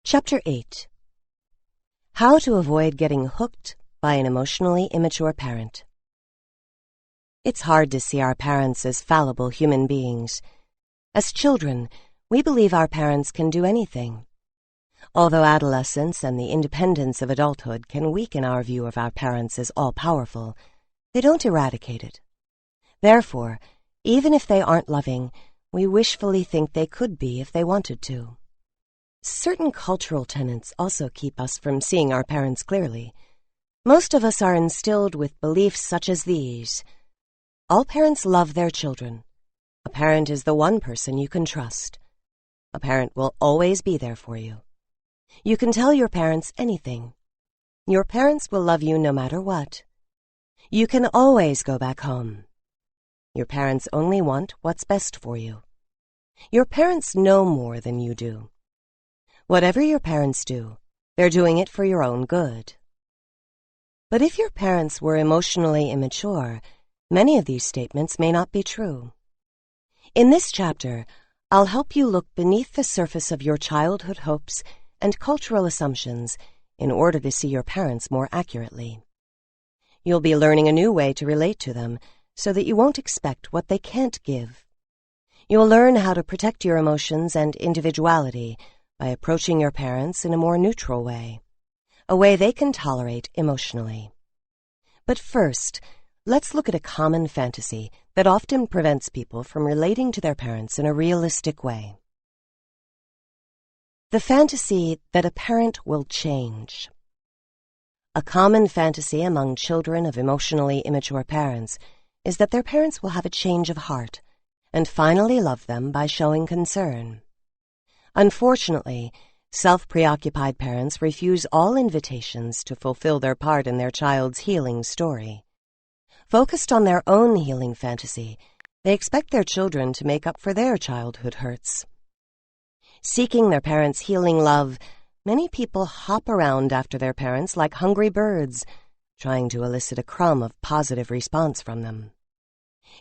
Chapter 8. How to avoid getting hooked by an emotionally immature parent. It's hard to see our parents as fallible human beings. As children, we believe our parents can do anything. Although adolescence and the independence of adulthood can weaken our view of our parents as all-powerful, they don't eradicate it. Therefore, even if they aren't loving, we wishfully think they could be if they wanted to. Certain cultural tenets also keep us from seeing our parents clearly. Most of us are instilled with beliefs such as these. All parents love their children. A parent is the one person you can trust. A parent will always be there for you. You can tell your parents anything. Your parents will love you no matter what. You can always go back home. Your parents only want what's best for you. Your parents know more than you do. Whatever your parents do, they're doing it for your own good. But if your parents were emotionally immature, many of these statements may not be true. In this chapter, I'll help you look beneath the surface of your childhood hopes and cultural assumptions in order to see your parents more accurately. You'll be learning a new way to relate to them so that you won't expect what they can't give. You'll learn how to protect your emotions and individuality by approaching your parents in a more neutral way, a way they can tolerate emotionally. But first, let's look at a common fantasy that often prevents people from relating to their parents in a realistic way. The fantasy that a parent will change. A common fantasy among children of emotionally immature parents is that their parents will have a change of heart and finally love them by showing concern. Unfortunately, self-preoccupied parents refuse all invitations to fulfill their part in their child's healing story. Focused on their own healing fantasy, they expect their children to make up for their childhood hurts. Seeking their parents' healing love, many people hop around after their parents like hungry birds, trying to elicit a crumb of positive response from them.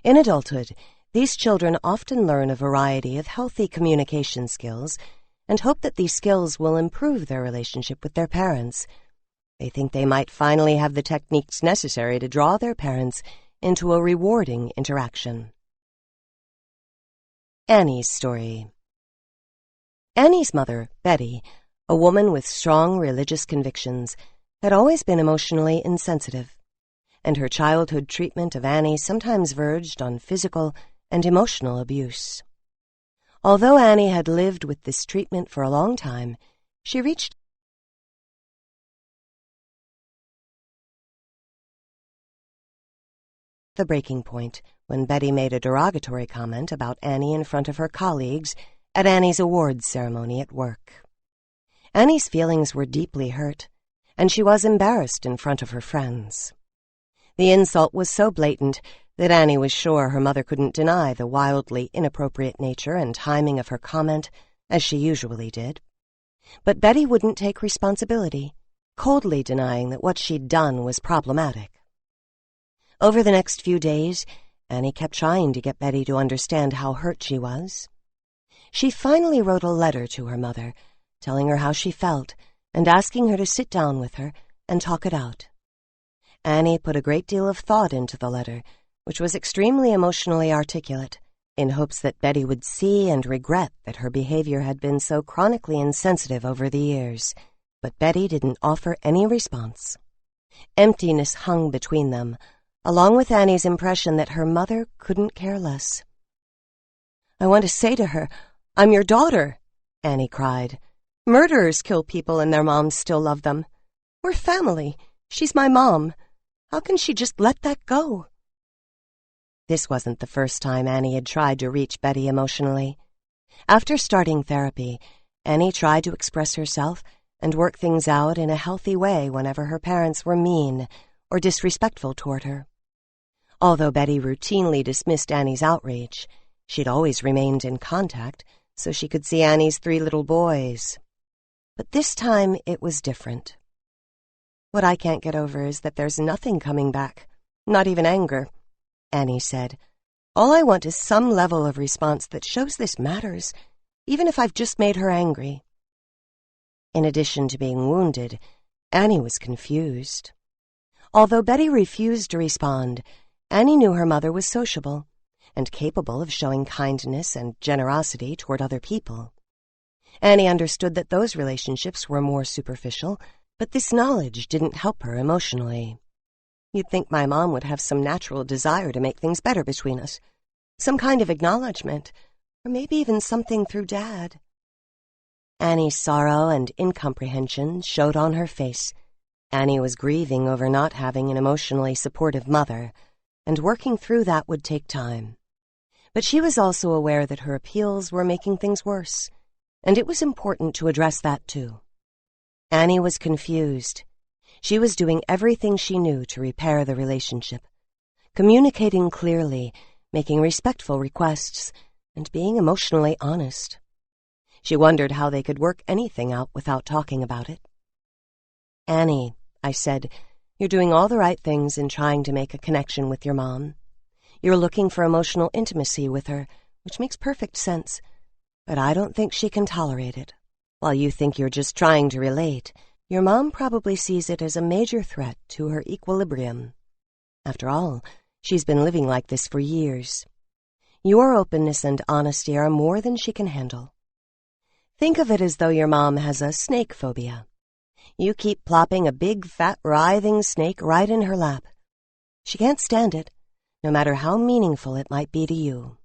In adulthood, these children often learn a variety of healthy communication skills and hope that these skills will improve their relationship with their parents. They think they might finally have the techniques necessary to draw their parents into a rewarding interaction. Annie's story. Annie's mother, Betty, a woman with strong religious convictions, had always been emotionally insensitive, and her childhood treatment of Annie sometimes verged on physical and emotional abuse. Although Annie had lived with this treatment for a long time, she reached the breaking point when Betty made a derogatory comment about Annie in front of her colleagues at Annie's awards ceremony at work. Annie's feelings were deeply hurt, and she was embarrassed in front of her friends. The insult was so blatant that Annie was sure her mother couldn't deny the wildly inappropriate nature and timing of her comment, as she usually did. But Betty wouldn't take responsibility, coldly denying that what she'd done was problematic. Over the next few days, Annie kept trying to get Betty to understand how hurt she was. She finally wrote a letter to her mother, telling her how she felt and asking her to sit down with her and talk it out. Annie put a great deal of thought into the letter, which was extremely emotionally articulate, in hopes that Betty would see and regret that her behavior had been so chronically insensitive over the years. But Betty didn't offer any response. Emptiness hung between them, along with Annie's impression that her mother couldn't care less. "I want to say to her, 'I'm your daughter,'" Annie cried. "Murderers kill people and their moms still love them. We're family. She's my mom. How can she just let that go?" This wasn't the first time Annie had tried to reach Betty emotionally. After starting therapy, Annie tried to express herself and work things out in a healthy way whenever her parents were mean or disrespectful toward her. Although Betty routinely dismissed Annie's outrage, she'd always remained in contact so she could see Annie's 3 little boys. But this time it was different. "What I can't get over is that there's nothing coming back, not even anger," Annie said. "All I want is some level of response that shows this matters, even if I've just made her angry." In addition to being wounded, Annie was confused. Although Betty refused to respond, Annie knew her mother was sociable and capable of showing kindness and generosity toward other people. Annie understood that those relationships were more superficial, but this knowledge didn't help her emotionally. You'd think my mom would have some natural desire to make things better between us, some kind of acknowledgement, or maybe even something through Dad. Annie's sorrow and incomprehension showed on her face. Annie was grieving over not having an emotionally supportive mother, and working through that would take time. But she was also aware that her appeals were making things worse, and it was important to address that too. Annie was confused. She was doing everything she knew to repair the relationship, communicating clearly, making respectful requests, and being emotionally honest. She wondered how they could work anything out without talking about it. "Annie," I said, "you're doing all the right things in trying to make a connection with your mom. You're looking for emotional intimacy with her, which makes perfect sense, but I don't think she can tolerate it. While you think you're just trying to relate, your mom probably sees it as a major threat to her equilibrium. After all, she's been living like this for years. Your openness and honesty are more than she can handle. Think of it as though your mom has a snake phobia. You keep plopping a big, fat, writhing snake right in her lap. She can't stand it, no matter how meaningful it might be to you."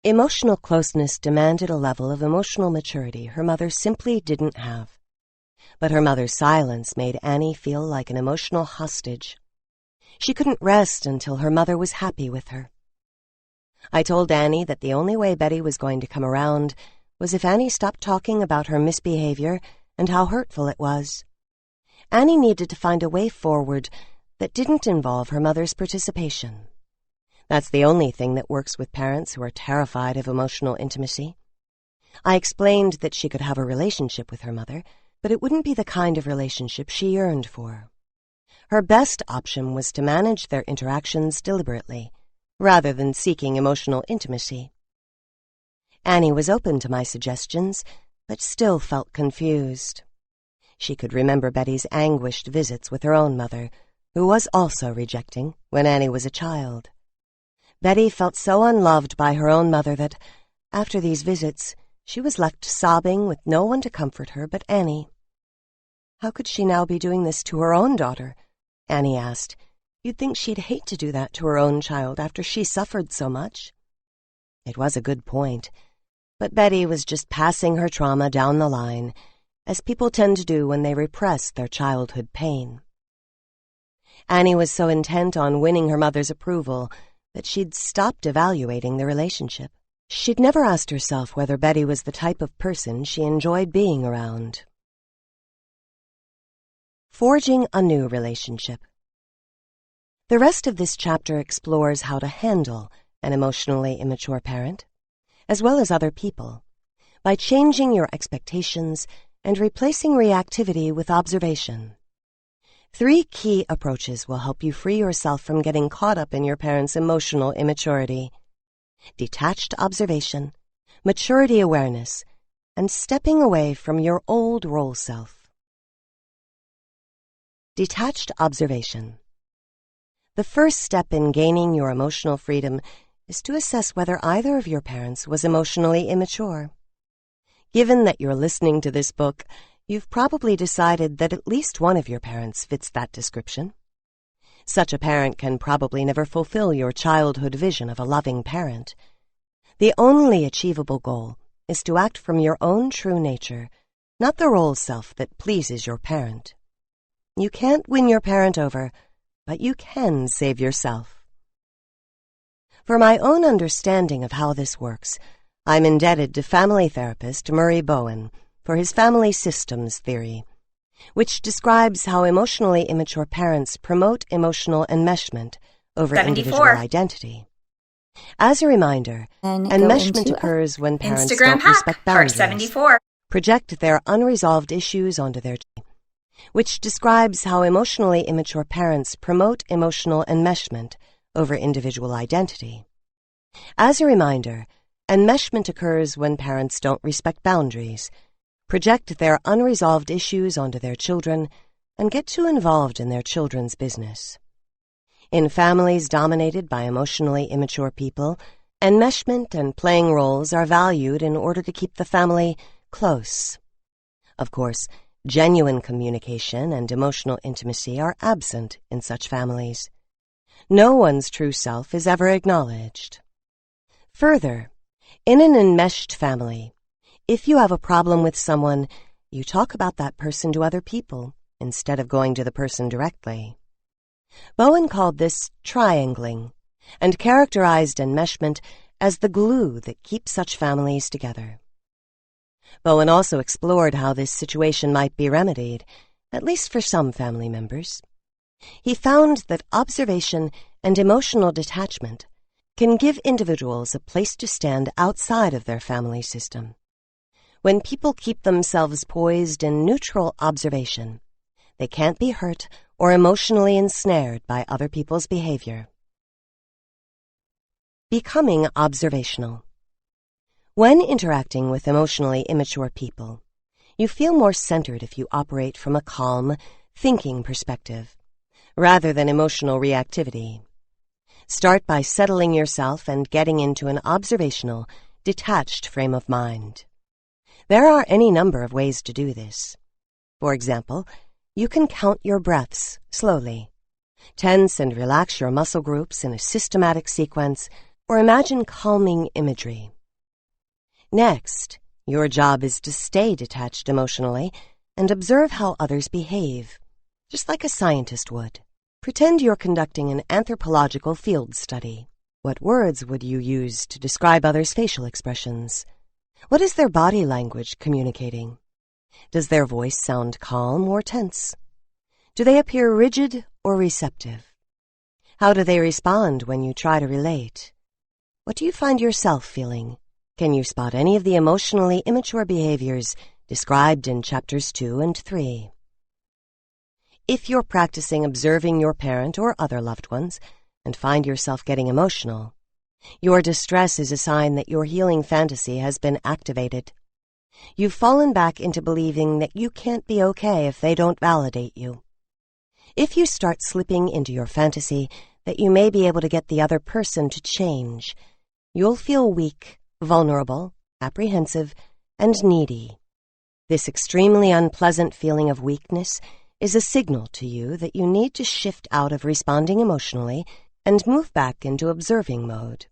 Emotional closeness demanded a level of emotional maturity her mother simply didn't have. But her mother's silence made Annie feel like an emotional hostage. She couldn't rest until her mother was happy with her. I told Annie that the only way Betty was going to come around was if Annie stopped talking about her misbehavior and how hurtful it was. Annie needed to find a way forward that didn't involve her mother's participation. That's the only thing that works with parents who are terrified of emotional intimacy. I explained that she could have a relationship with her mother, but it wouldn't be the kind of relationship she yearned for. Her best option was to manage their interactions deliberately, rather than seeking emotional intimacy. Annie was open to my suggestions, but still felt confused. She could remember Betty's anguished visits with her own mother, who was also rejecting when Annie was a child. Betty felt so unloved by her own mother that, after these visits, she was left sobbing with no one to comfort her but Annie. How could she now be doing this to her own daughter? Annie asked. You'd think she'd hate to do that to her own child after she suffered so much. It was a good point, but Betty was just passing her trauma down the line, as people tend to do when they repress their childhood pain. Annie was so intent on winning her mother's approval that she'd stopped evaluating the relationship. She'd never asked herself whether Betty was the type of person she enjoyed being around. Forging a new relationship. The rest of this chapter explores how to handle an emotionally immature parent, as well as other people, by changing your expectations and replacing reactivity with observation. 3 key approaches will help you free yourself from getting caught up in your parents' emotional immaturity: detached observation, maturity awareness, and stepping away from your old role self. Detached observation. The first step in gaining your emotional freedom is to assess whether either of your parents was emotionally immature. Given that you're listening to this book, you've probably decided that at least one of your parents fits that description. Such a parent can probably never fulfill your childhood vision of a loving parent. The only achievable goal is to act from your own true nature, not the role self that pleases your parent. You can't win your parent over, but you can save yourself. For my own understanding of how this works, I'm indebted to family therapist Murray Bowen for his family systems theory, which describes how emotionally immature parents promote emotional enmeshment over 74. individual identity. As a reminder, enmeshment occurs when parents Instagram don't respect hack, part boundaries, 74. project their unresolved issues onto their children, which describes how emotionally immature parents promote emotional enmeshment over individual identity. As a reminder, enmeshment occurs when parents don't respect boundaries, project their unresolved issues onto their children, and get too involved in their children's business. In families dominated by emotionally immature people, enmeshment and playing roles are valued in order to keep the family close. Of course, genuine communication and emotional intimacy are absent in such families. No one's true self is ever acknowledged. Further, in an enmeshed family, if you have a problem with someone, you talk about that person to other people instead of going to the person directly. Bowen called this triangling and characterized enmeshment as the glue that keeps such families together. Bowen also explored how this situation might be remedied, at least for some family members. He found that observation and emotional detachment can give individuals a place to stand outside of their family system. When people keep themselves poised in neutral observation, they can't be hurt or emotionally ensnared by other people's behavior. Becoming observational. When interacting with emotionally immature people, you feel more centered if you operate from a calm, thinking perspective, rather than emotional reactivity. Start by settling yourself and getting into an observational, detached frame of mind. There are any number of ways to do this. For example, you can count your breaths slowly, tense and relax your muscle groups in a systematic sequence, or imagine calming imagery. Next, your job is to stay detached emotionally and observe how others behave, just like a scientist would. Pretend you're conducting an anthropological field study. What words would you use to describe others' facial expressions? What is their body language communicating? Does their voice sound calm or tense? Do they appear rigid or receptive? How do they respond when you try to relate? What do you find yourself feeling? Can you spot any of the emotionally immature behaviors described in chapters 2 and 3? If you're practicing observing your parent or other loved ones and find yourself getting emotional, your distress is a sign that your healing fantasy has been activated. You've fallen back into believing that you can't be okay if they don't validate you. If you start slipping into your fantasy that you may be able to get the other person to change, you'll feel weak, vulnerable, apprehensive, and needy. This extremely unpleasant feeling of weakness is a signal to you that you need to shift out of responding emotionally and move back into observing mode.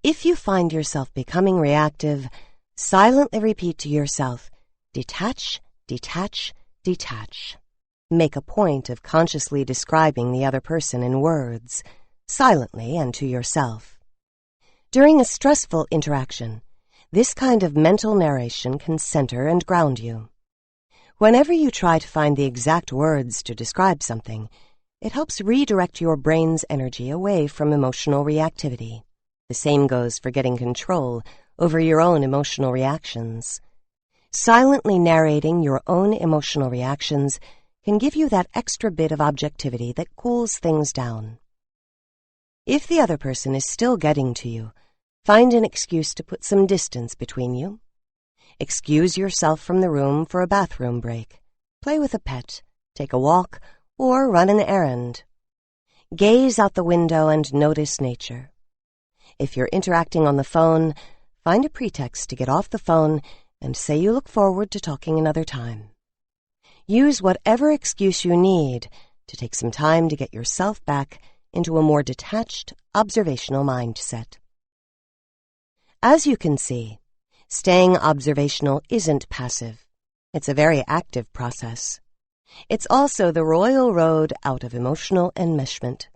If you find yourself becoming reactive, silently repeat to yourself, detach, detach, detach. Make a point of consciously describing the other person in words, silently and to yourself. During a stressful interaction, this kind of mental narration can center and ground you. Whenever you try to find the exact words to describe something, it helps redirect your brain's energy away from emotional reactivity. The same goes for getting control over your own emotional reactions. Silently narrating your own emotional reactions can give you that extra bit of objectivity that cools things down. If the other person is still getting to you, find an excuse to put some distance between you. Excuse yourself from the room for a bathroom break, play with a pet, take a walk, or run an errand. Gaze out the window and notice nature. If you're interacting on the phone, find a pretext to get off the phone and say you look forward to talking another time. Use whatever excuse you need to take some time to get yourself back into a more detached, observational mindset. As you can see, staying observational isn't passive. It's a very active process. It's also the royal road out of emotional enmeshment.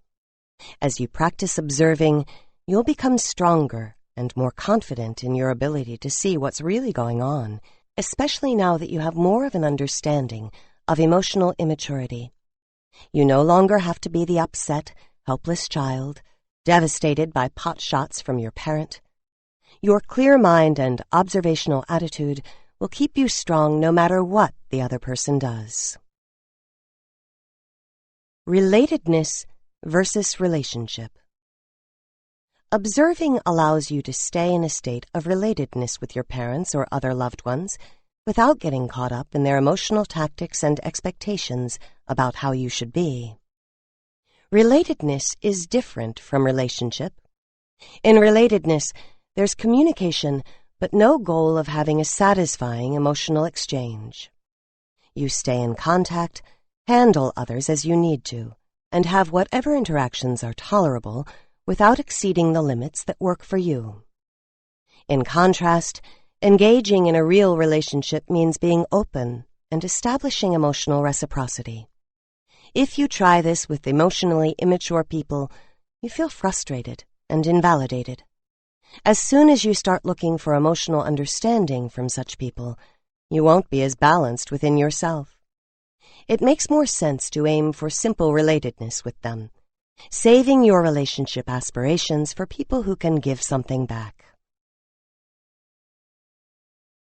As you practice observing, you'll become stronger and more confident in your ability to see what's really going on, especially now that you have more of an understanding of emotional immaturity. You no longer have to be the upset, helpless child, devastated by pot shots from your parent. Your clear mind and observational attitude will keep you strong no matter what the other person does. Relatedness versus relationship. Observing allows you to stay in a state of relatedness with your parents or other loved ones without getting caught up in their emotional tactics and expectations about how you should be. Relatedness is different from relationship. In relatedness, there's communication, but no goal of having a satisfying emotional exchange. You stay in contact, handle others as you need to, and have whatever interactions are tolerable without exceeding the limits that work for you. In contrast, engaging in a real relationship means being open and establishing emotional reciprocity. If you try this with emotionally immature people, you feel frustrated and invalidated. As soon as you start looking for emotional understanding from such people, you won't be as balanced within yourself. It makes more sense to aim for simple relatedness with them, saving your relationship aspirations for people who can give something back.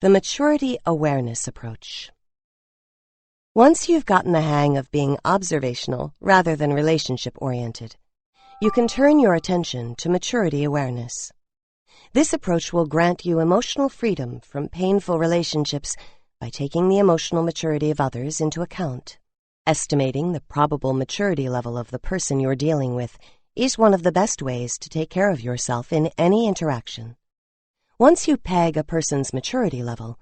The maturity awareness approach. Once you've gotten the hang of being observational rather than relationship-oriented, you can turn your attention to maturity awareness. This approach will grant you emotional freedom from painful relationships by taking the emotional maturity of others into account. Estimating the probable maturity level of the person you're dealing with is one of the best ways to take care of yourself in any interaction. Once you peg a person's maturity level,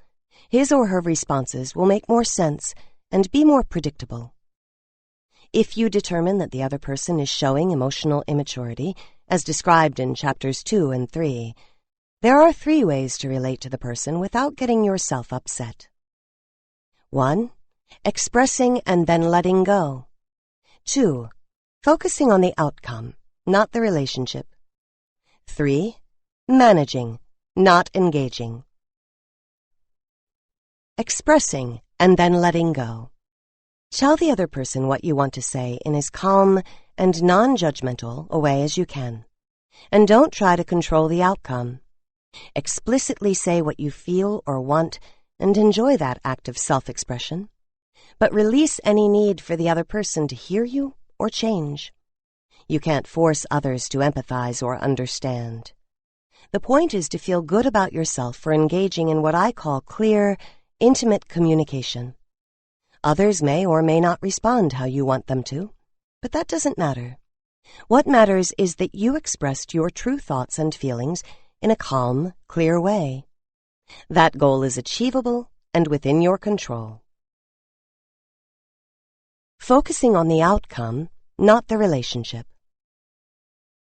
his or her responses will make more sense and be more predictable. If you determine that the other person is showing emotional immaturity, as described in chapters 2 and 3, there are 3 ways to relate to the person without getting yourself upset. 1. Expressing and then letting go. 2. Focusing on the outcome, not the relationship. 3. Managing, not engaging. Expressing and then letting go. Tell the other person what you want to say in as calm and non-judgmental a way as you can. And don't try to control the outcome. Explicitly say what you feel or want and enjoy that act of self-expression. But release any need for the other person to hear you or change. You can't force others to empathize or understand. The point is to feel good about yourself for engaging in what I call clear, intimate communication. Others may or may not respond how you want them to, but that doesn't matter. What matters is that you expressed your true thoughts and feelings in a calm, clear way. That goal is achievable and within your control. Focusing on the outcome, not the relationship.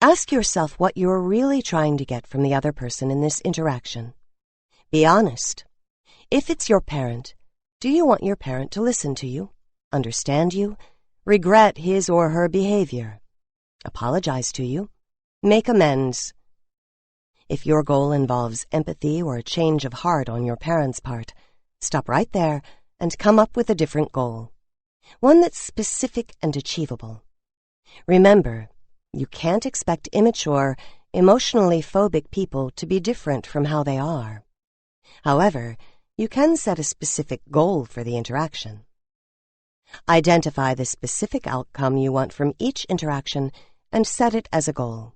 Ask yourself what you're really trying to get from the other person in this interaction. Be honest. If it's your parent, do you want your parent to listen to you, understand you, regret his or her behavior, apologize to you, make amends? If your goal involves empathy or a change of heart on your parent's part, stop right there and come up with a different goal, one that's specific and achievable. Remember, you can't expect immature, emotionally phobic people to be different from how they are. However, you can set a specific goal for the interaction. Identify the specific outcome you want from each interaction and set it as a goal.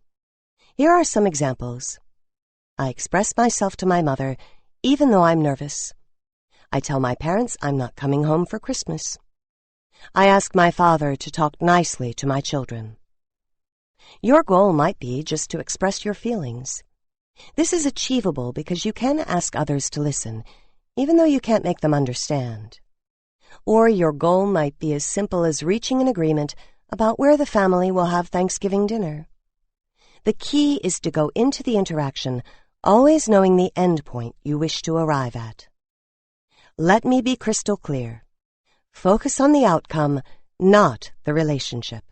Here are some examples. I express myself to my mother even though I'm nervous. I tell my parents I'm not coming home for Christmas. I ask my father to talk nicely to my children. Your goal might be just to express your feelings. This is achievable because you can ask others to listen, even though you can't make them understand. Or your goal might be as simple as reaching an agreement about where the family will have Thanksgiving dinner. The key is to go into the interaction always knowing the end point you wish to arrive at. Let me be crystal clear. Focus on the outcome, not the relationship.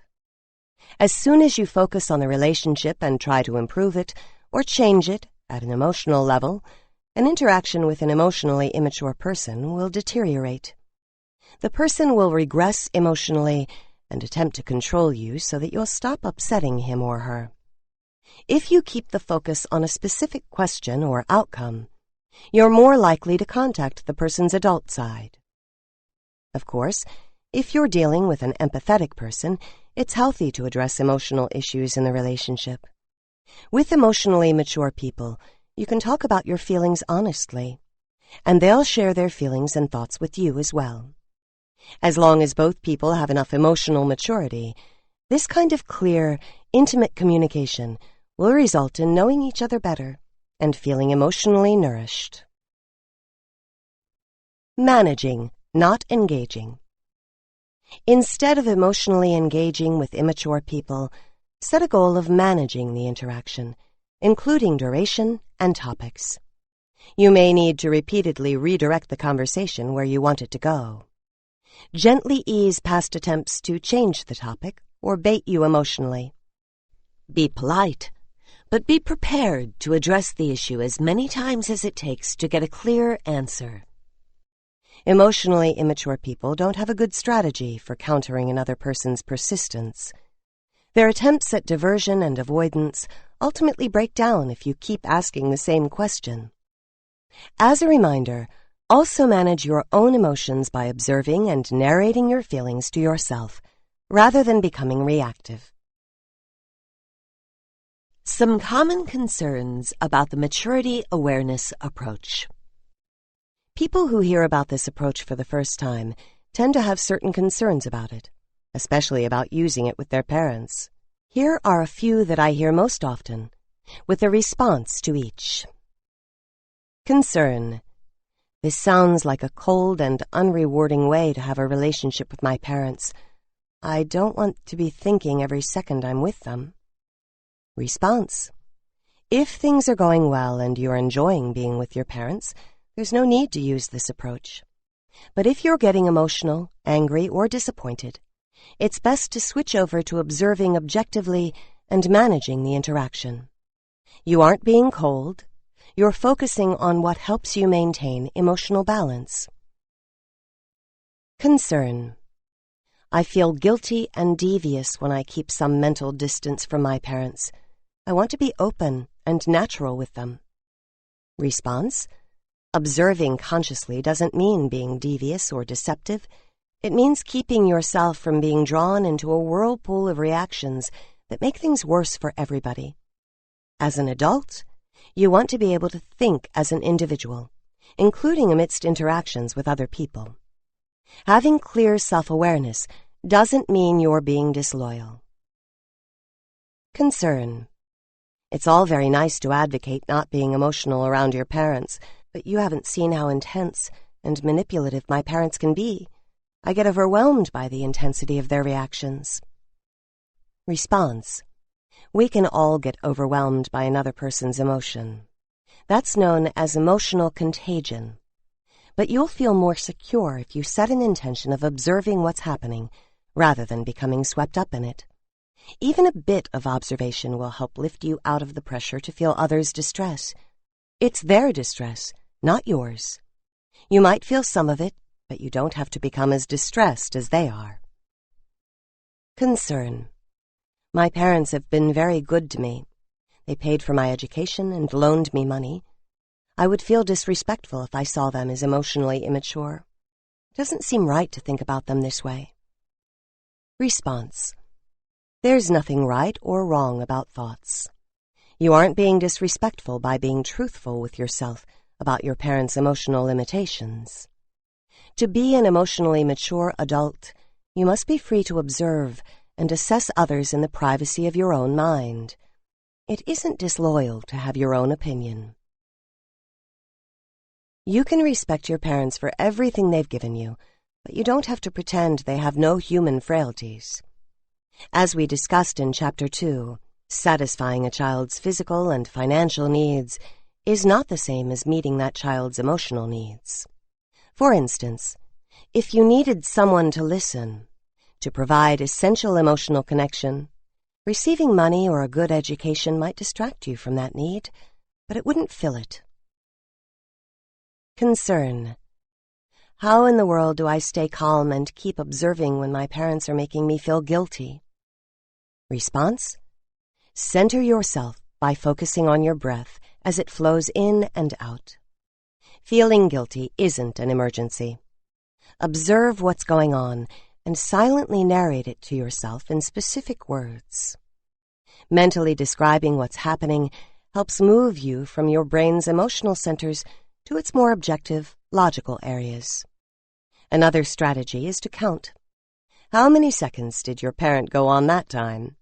As soon as you focus on the relationship and try to improve it or change it at an emotional level, an interaction with an emotionally immature person will deteriorate. The person will regress emotionally and attempt to control you so that you'll stop upsetting him or her. If you keep the focus on a specific question or outcome, you're more likely to contact the person's adult side. Of course, if you're dealing with an empathetic person, it's healthy to address emotional issues in the relationship. With emotionally mature people, you can talk about your feelings honestly. and they'll share their feelings and thoughts with you as well. As long as both people have enough emotional maturity, this kind of clear, intimate communication will result in knowing each other better and feeling emotionally nourished. Managing, not engaging. Instead of emotionally engaging with immature people, set a goal of managing the interaction, including duration and topics. You may need to repeatedly redirect the conversation where you want it to go. Gently ease past attempts to change the topic or bait you emotionally. Be polite, but be prepared to address the issue as many times as it takes to get a clear answer. Emotionally immature people don't have a good strategy for countering another person's persistence. Their attempts at diversion and avoidance ultimately break down if you keep asking the same question. As a reminder, also manage your own emotions by observing and narrating your feelings to yourself, rather than becoming reactive. Some common concerns about the maturity awareness approach. People who hear about this approach for the first time tend to have certain concerns about it, especially about using it with their parents. Here are a few that I hear most often, with a response to each. Concern. This sounds like a cold and unrewarding way to have a relationship with my parents. I don't want to be thinking every second I'm with them. Response. If things are going well and you're enjoying being with your parents, there's no need to use this approach. But if you're getting emotional, angry, or disappointed, it's best to switch over to observing objectively and managing the interaction. You aren't being cold. You're focusing on what helps you maintain emotional balance. Concern. I feel guilty and devious when I keep some mental distance from my parents. I want to be open and natural with them. Response. Observing consciously doesn't mean being devious or deceptive. It means keeping yourself from being drawn into a whirlpool of reactions that make things worse for everybody. As an adult, you want to be able to think as an individual, including amidst interactions with other people. Having clear self-awareness doesn't mean you're being disloyal. Concern. It's all very nice to advocate not being emotional around your parents, but you haven't seen how intense and manipulative my parents can be. I get overwhelmed by the intensity of their reactions. Response. We can all get overwhelmed by another person's emotion. That's known as emotional contagion. But you'll feel more secure if you set an intention of observing what's happening, rather than becoming swept up in it. Even a bit of observation will help lift you out of the pressure to feel others' distress. It's their distress, not yours. You might feel some of it, but you don't have to become as distressed as they are. Concern. My parents have been very good to me. They paid for my education and loaned me money. I would feel disrespectful if I saw them as emotionally immature. It doesn't seem right to think about them this way. Response. There's nothing right or wrong about thoughts. You aren't being disrespectful by being truthful with yourself about your parents' emotional limitations. To be an emotionally mature adult, you must be free to observe and assess others in the privacy of your own mind. It isn't disloyal to have your own opinion. You can respect your parents for everything they've given you, but you don't have to pretend they have no human frailties. As we discussed in Chapter 2, satisfying a child's physical and financial needs is not the same as meeting that child's emotional needs. For instance, if you needed someone to listen, to provide essential emotional connection, receiving money or a good education might distract you from that need, but it wouldn't fill it. Concern. How in the world do I stay calm and keep observing when my parents are making me feel guilty? Response. Center yourself by focusing on your breath as it flows in and out. Feeling guilty isn't an emergency. Observe what's going on and silently narrate it to yourself in specific words. Mentally describing what's happening helps move you from your brain's emotional centers to its more objective, logical areas. Another strategy is to count. How many seconds did your parent go on that time?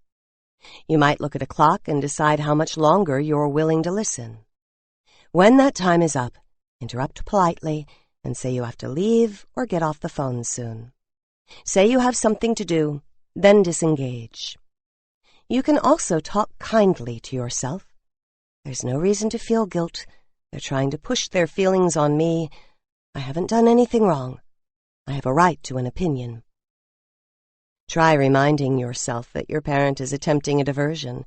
You might look at a clock and decide how much longer you're willing to listen. When that time is up, interrupt politely and say you have to leave or get off the phone soon. Say you have something to do, then disengage. You can also talk kindly to yourself. There's no reason to feel guilt. They're trying to push their feelings on me. I haven't done anything wrong. I have a right to an opinion. Try reminding yourself that your parent is attempting a diversion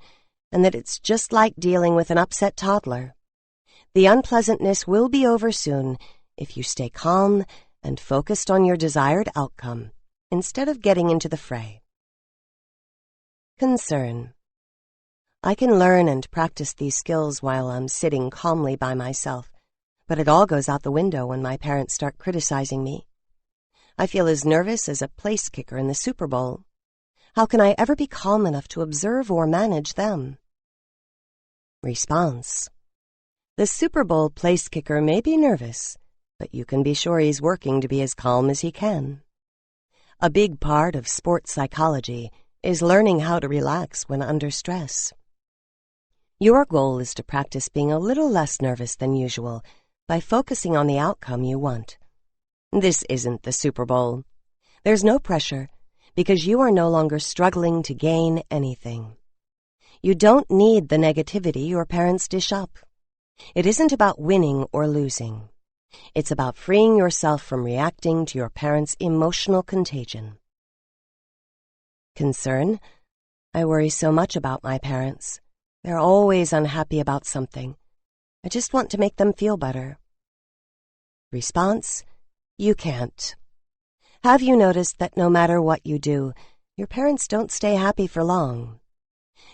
and that it's just like dealing with an upset toddler. The unpleasantness will be over soon if you stay calm and focused on your desired outcome instead of getting into the fray. Concern. I can learn and practice these skills while I'm sitting calmly by myself, but it all goes out the window when my parents start criticizing me. I feel as nervous as a place kicker in the Super Bowl. How can I ever be calm enough to observe or manage them? Response. The Super Bowl place kicker may be nervous, but you can be sure he's working to be as calm as he can. A big part of sports psychology is learning how to relax when under stress. Your goal is to practice being a little less nervous than usual by focusing on the outcome you want. This isn't the Super Bowl. There's no pressure because you are no longer struggling to gain anything. You don't need the negativity your parents dish up. It isn't about winning or losing. It's about freeing yourself from reacting to your parents' emotional contagion. Concern. I worry so much about my parents. They're always unhappy about something. I just want to make them feel better. Response. You can't. Have you noticed that no matter what you do, your parents don't stay happy for long?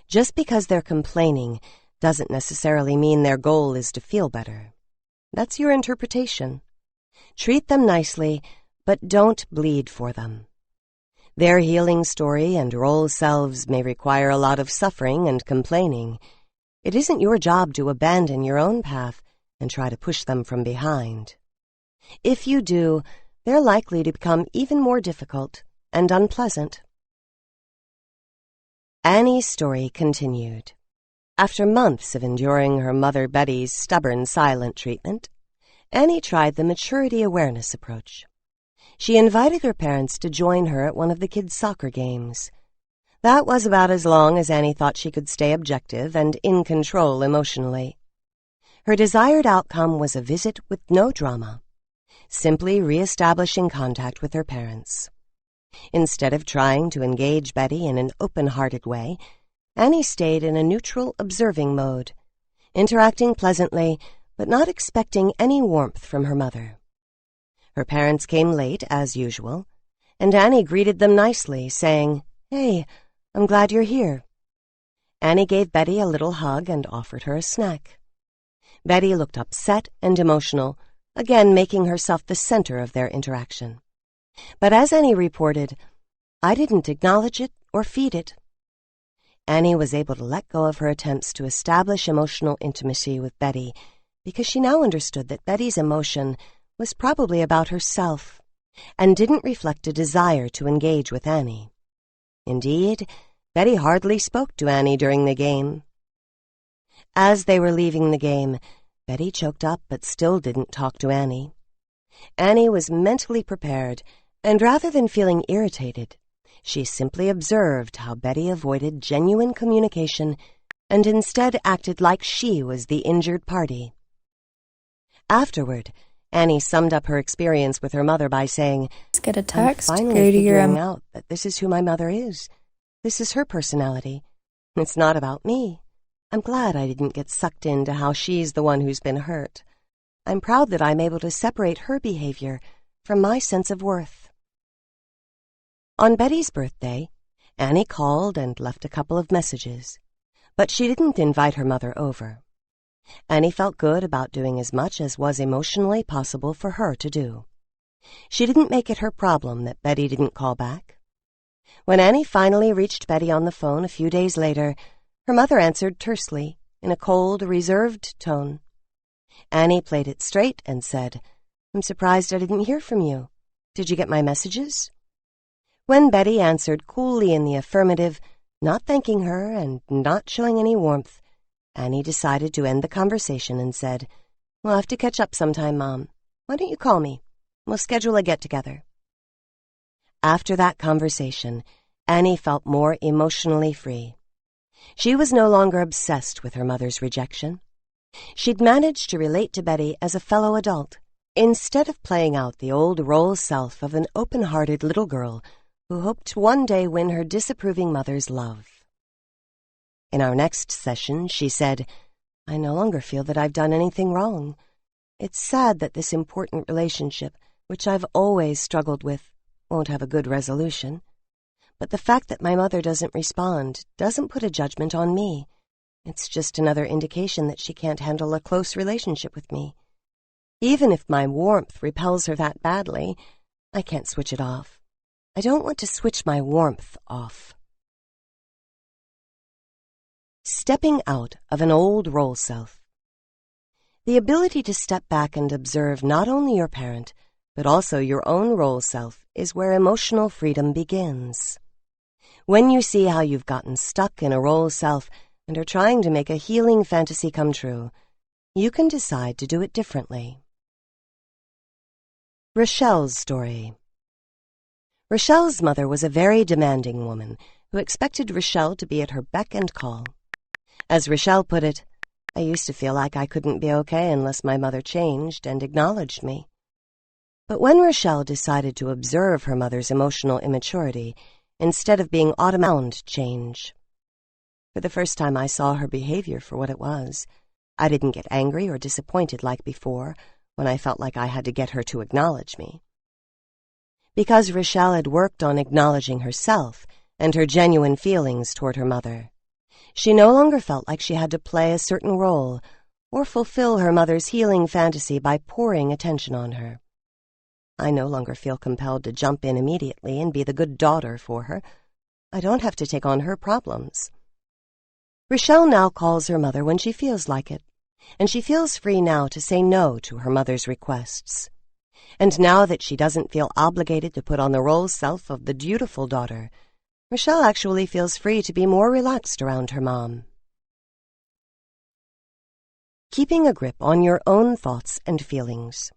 Just because they're complaining doesn't necessarily mean their goal is to feel better. That's your interpretation. Treat them nicely, but don't bleed for them. Their healing story and role selves may require a lot of suffering and complaining. It isn't your job to abandon your own path and try to push them from behind. If you do, they're likely to become even more difficult and unpleasant. Annie's story continued. After months of enduring her mother Betty's stubborn silent treatment, Annie tried the maturity awareness approach. She invited her parents to join her at one of the kids' soccer games. That was about as long as Annie thought she could stay objective and in control emotionally. Her desired outcome was a visit with no drama, simply re-establishing contact with her parents. Instead of trying to engage Betty in an open-hearted way, Annie stayed in a neutral, observing mode, interacting pleasantly, but not expecting any warmth from her mother. Her parents came late, as usual, and Annie greeted them nicely, saying, "Hey, I'm glad you're here." Annie gave Betty a little hug and offered her a snack. Betty looked upset and emotional, again making herself the center of their interaction. But as Annie reported, "I didn't acknowledge it or feed it." Annie was able to let go of her attempts to establish emotional intimacy with Betty because she now understood that Betty's emotion was probably about herself and didn't reflect a desire to engage with Annie. Indeed, Betty hardly spoke to Annie during the game. As they were leaving the game, Betty choked up but still didn't talk to Annie. Annie was mentally prepared, and rather than feeling irritated, she simply observed how Betty avoided genuine communication and instead acted like she was the injured party. Afterward, Annie summed up her experience with her mother by saying, "Get a text, I'm finally go to your figuring out that this is who my mother is. This is her personality. It's not about me. I'm glad I didn't get sucked into how she's the one who's been hurt. I'm proud that I'm able to separate her behavior from my sense of worth." On Betty's birthday, Annie called and left a couple of messages, but she didn't invite her mother over. Annie felt good about doing as much as was emotionally possible for her to do. She didn't make it her problem that Betty didn't call back. When Annie finally reached Betty on the phone a few days later, her mother answered tersely, in a cold, reserved tone. Annie played it straight and said, "I'm surprised I didn't hear from you. Did you get my messages?" When Betty answered coolly in the affirmative, not thanking her and not showing any warmth, Annie decided to end the conversation and said, "We'll have to catch up sometime, Mom. Why don't you call me? We'll schedule a get-together." After that conversation, Annie felt more emotionally free. She was no longer obsessed with her mother's rejection. She'd managed to relate to Betty as a fellow adult, instead of playing out the old role self of an open-hearted little girl who hoped to one day win her disapproving mother's love. In our next session, she said, "I no longer feel that I've done anything wrong. It's sad that this important relationship, which I've always struggled with, won't have a good resolution. But the fact that my mother doesn't respond doesn't put a judgment on me. It's just another indication that she can't handle a close relationship with me. Even if my warmth repels her that badly, I can't switch it off. I don't want to switch my warmth off." Stepping out of an old role self. The ability to step back and observe not only your parent, but also your own role self is where emotional freedom begins. When you see how you've gotten stuck in a role self and are trying to make a healing fantasy come true, you can decide to do it differently. Rochelle's story. Rochelle's mother was a very demanding woman who expected Rochelle to be at her beck and call. As Rochelle put it, "I used to feel like I couldn't be okay unless my mother changed and acknowledged me." But when Rochelle decided to observe her mother's emotional immaturity, instead of being automatic change. For the first time I saw her behavior for what it was. I didn't get angry or disappointed like before, when I felt like I had to get her to acknowledge me. Because Rochelle had worked on acknowledging herself and her genuine feelings toward her mother, she no longer felt like she had to play a certain role or fulfill her mother's healing fantasy by pouring attention on her. I no longer feel compelled to jump in immediately and be the good daughter for her. I don't have to take on her problems. Rochelle now calls her mother when she feels like it, and she feels free now to say no to her mother's requests. And now that she doesn't feel obligated to put on the role self of the dutiful daughter, Rochelle actually feels free to be more relaxed around her mom. Keeping a grip on your own thoughts and feelings.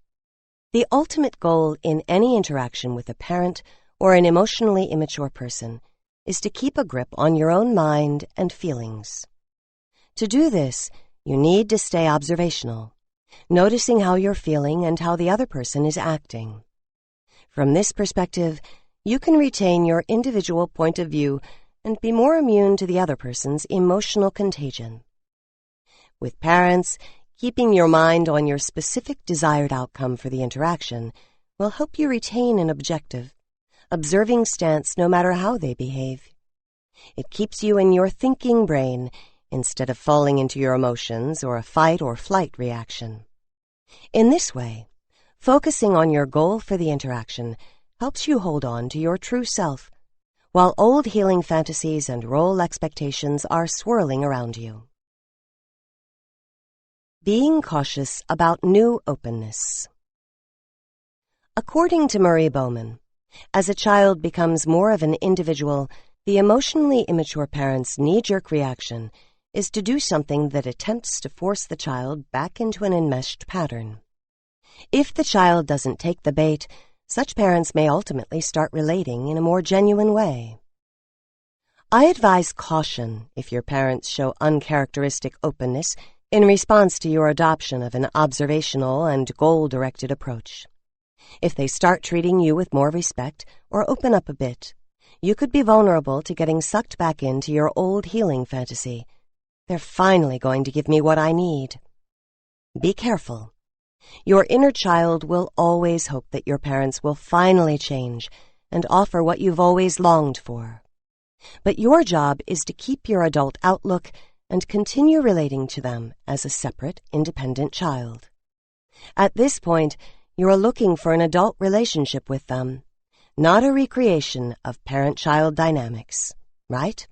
The ultimate goal in any interaction with a parent or an emotionally immature person is to keep a grip on your own mind and feelings. To do this, you need to stay observational, noticing how you're feeling and how the other person is acting. From this perspective, you can retain your individual point of view and be more immune to the other person's emotional contagion. With parents, keeping your mind on your specific desired outcome for the interaction will help you retain an objective, observing stance no matter how they behave. It keeps you in your thinking brain instead of falling into your emotions or a fight or flight reaction. In this way, focusing on your goal for the interaction helps you hold on to your true self, while old healing fantasies and role expectations are swirling around you. Being cautious about new openness. According to Murray Bowman, as a child becomes more of an individual, the emotionally immature parent's knee-jerk reaction is to do something that attempts to force the child back into an enmeshed pattern. If the child doesn't take the bait, such parents may ultimately start relating in a more genuine way. I advise caution if your parents show uncharacteristic openness in response to your adoption of an observational and goal-directed approach. If they start treating you with more respect or open up a bit, you could be vulnerable to getting sucked back into your old healing fantasy. They're finally going to give me what I need. Be careful. Your inner child will always hope that your parents will finally change and offer what you've always longed for. But your job is to keep your adult outlook and continue relating to them as a separate, independent child. At this point, you are looking for an adult relationship with them, not a recreation of parent-child dynamics, right?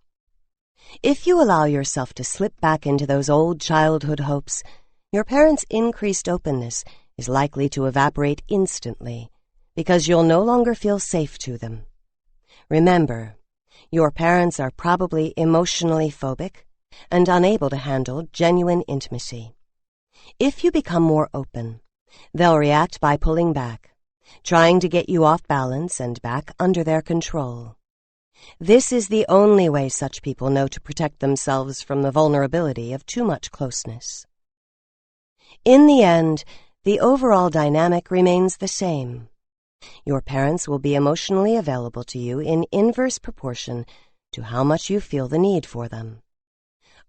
If you allow yourself to slip back into those old childhood hopes, your parents' increased openness is likely to evaporate instantly because you'll no longer feel safe to them. Remember, your parents are probably emotionally phobic and unable to handle genuine intimacy. If you become more open, they'll react by pulling back, trying to get you off balance and back under their control. This is the only way such people know to protect themselves from the vulnerability of too much closeness. In the end, the overall dynamic remains the same. Your parents will be emotionally available to you in inverse proportion to how much you feel the need for them.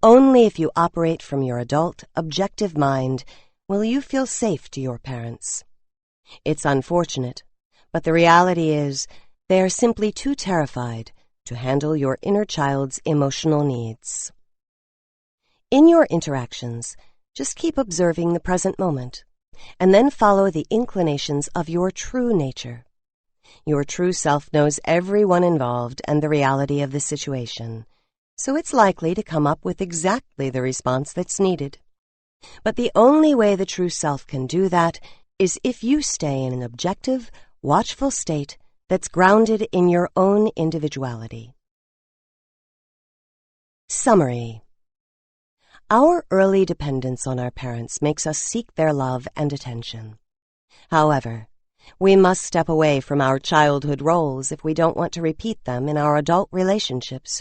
Only if you operate from your adult, objective mind will you feel safe to your parents. It's unfortunate, but the reality is they are simply too terrified to handle your inner child's emotional needs. In your interactions, just keep observing the present moment, and then follow the inclinations of your true nature. Your true self knows everyone involved and the reality of the situation, so it's likely to come up with exactly the response that's needed. But the only way the true self can do that is if you stay in an objective, watchful state that's grounded in your own individuality. Summary. Our early dependence on our parents makes us seek their love and attention. However, we must step away from our childhood roles if we don't want to repeat them in our adult relationships.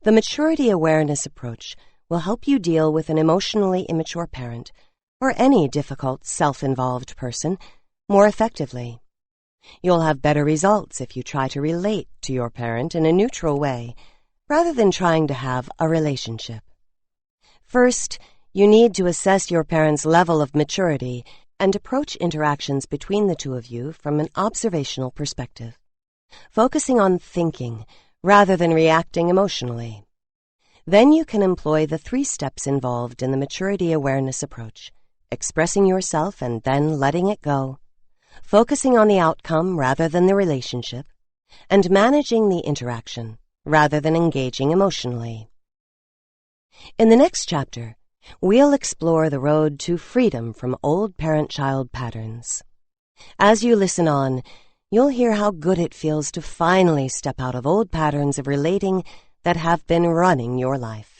The maturity awareness approach will help you deal with an emotionally immature parent or any difficult, self-involved person more effectively. You'll have better results if you try to relate to your parent in a neutral way, rather than trying to have a relationship. First, you need to assess your parents' level of maturity and approach interactions between the two of you from an observational perspective, focusing on thinking rather than reacting emotionally. Then you can employ the 3 steps involved in the maturity awareness approach: expressing yourself and then letting it go, focusing on the outcome rather than the relationship, and managing the interaction rather than engaging emotionally. In the next chapter, we'll explore the road to freedom from old parent-child patterns. As you listen on, you'll hear how good it feels to finally step out of old patterns of relating that have been running your life.